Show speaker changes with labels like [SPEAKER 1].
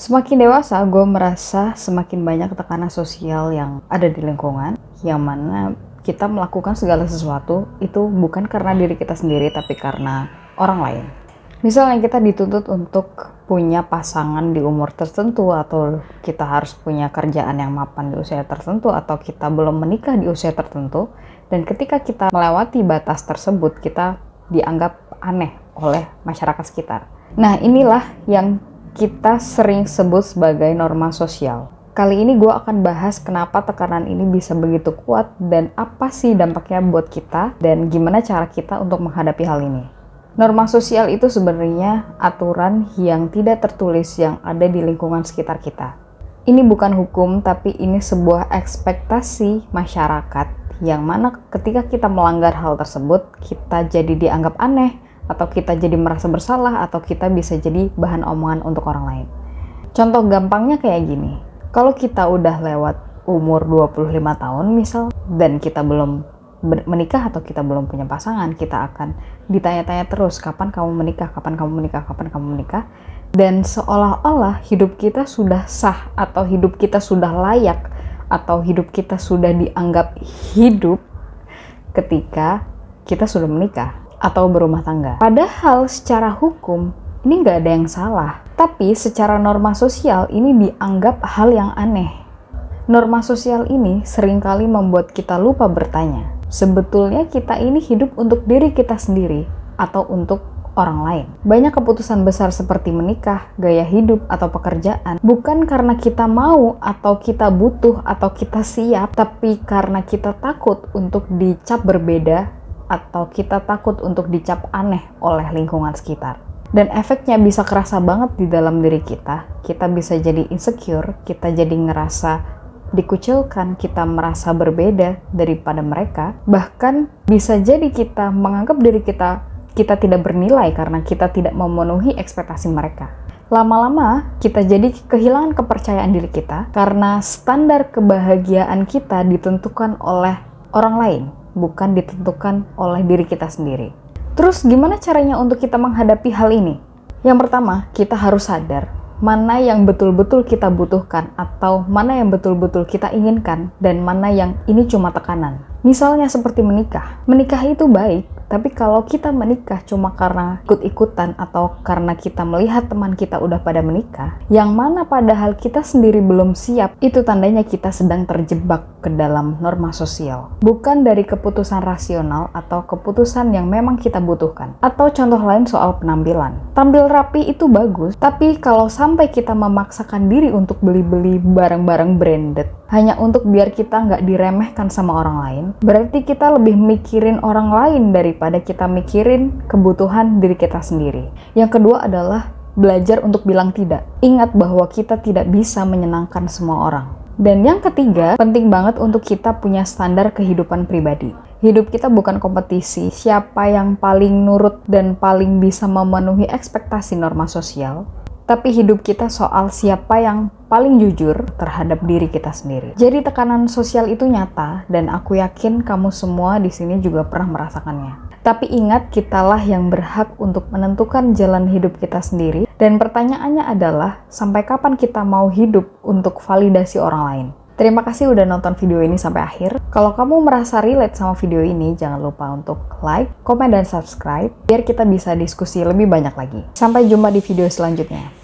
[SPEAKER 1] Semakin dewasa, gue merasa semakin banyak tekanan sosial yang ada di lingkungan, yang mana kita melakukan segala sesuatu itu bukan karena diri kita sendiri, tapi karena orang lain. Misalnya kita dituntut untuk punya pasangan di umur tertentu, atau kita harus punya kerjaan yang mapan di usia tertentu, atau kita belum menikah di usia tertentu, dan ketika kita melewati batas tersebut, kita dianggap aneh oleh masyarakat sekitar. Nah, inilah yang kita sering sebut sebagai norma sosial. Kali ini gue akan bahas kenapa tekanan ini bisa begitu kuat dan apa sih dampaknya buat kita dan gimana cara kita untuk menghadapi hal ini. Norma sosial itu sebenarnya aturan yang tidak tertulis yang ada di lingkungan sekitar kita. Ini bukan hukum, tapi ini sebuah ekspektasi masyarakat yang mana ketika kita melanggar hal tersebut, kita jadi dianggap aneh, atau kita jadi merasa bersalah, atau kita bisa jadi bahan omongan untuk orang lain. Contoh gampangnya kayak gini. Kalau kita udah lewat umur 25 tahun misal, dan kita belum menikah atau kita belum punya pasangan, kita akan ditanya-tanya terus, kapan kamu menikah, kapan kamu menikah, kapan kamu menikah. Dan seolah-olah hidup kita sudah sah, atau hidup kita sudah layak, atau hidup kita sudah dianggap hidup ketika kita sudah menikah atau berumah tangga. Padahal secara hukum ini nggak ada yang salah, tapi secara norma sosial ini dianggap hal yang aneh. Norma sosial ini seringkali membuat kita lupa bertanya, sebetulnya kita ini hidup untuk diri kita sendiri atau untuk orang lain. Banyak keputusan besar seperti menikah, gaya hidup, atau pekerjaan bukan karena kita mau atau kita butuh atau kita siap, tapi karena kita takut untuk dicap berbeda atau kita takut untuk dicap aneh oleh lingkungan sekitar. Dan efeknya bisa kerasa banget di dalam diri kita. Kita bisa jadi insecure, kita jadi ngerasa dikucilkan, kita merasa berbeda daripada mereka. Bahkan bisa jadi kita menganggap diri kita tidak bernilai karena kita tidak memenuhi ekspektasi mereka. Lama-lama kita jadi kehilangan kepercayaan diri kita karena standar kebahagiaan kita ditentukan oleh orang lain, bukan ditentukan oleh diri kita sendiri. Terus gimana caranya untuk kita menghadapi hal ini? Yang pertama, kita harus sadar mana yang betul-betul kita butuhkan atau mana yang betul-betul kita inginkan dan mana yang ini cuma tekanan. Misalnya seperti menikah. Menikah itu baik, tapi kalau kita menikah cuma karena ikut-ikutan atau karena kita melihat teman kita udah pada menikah, yang mana padahal kita sendiri belum siap, itu tandanya kita sedang terjebak ke dalam norma sosial. Bukan dari keputusan rasional atau keputusan yang memang kita butuhkan. Atau contoh lain soal penampilan. Tampil rapi itu bagus, tapi kalau sampai kita memaksakan diri untuk beli-beli barang-barang branded hanya untuk biar kita nggak diremehkan sama orang lain, berarti kita lebih mikirin orang lain daripada kita mikirin kebutuhan diri kita sendiri. Yang kedua adalah belajar untuk bilang tidak. Ingat bahwa kita tidak bisa menyenangkan semua orang. Dan yang ketiga, penting banget untuk kita punya standar kehidupan pribadi. Hidup kita bukan kompetisi, siapa yang paling nurut dan paling bisa memenuhi ekspektasi norma sosial, tapi hidup kita soal siapa yang paling jujur terhadap diri kita sendiri. Jadi tekanan sosial itu nyata dan aku yakin kamu semua di sini juga pernah merasakannya. Tapi ingat, kitalah yang berhak untuk menentukan jalan hidup kita sendiri. Dan pertanyaannya adalah, sampai kapan kita mau hidup untuk validasi orang lain? Terima kasih udah nonton video ini sampai akhir. Kalau kamu merasa relate sama video ini, jangan lupa untuk like, komen, dan subscribe biar kita bisa diskusi lebih banyak lagi. Sampai jumpa di video selanjutnya.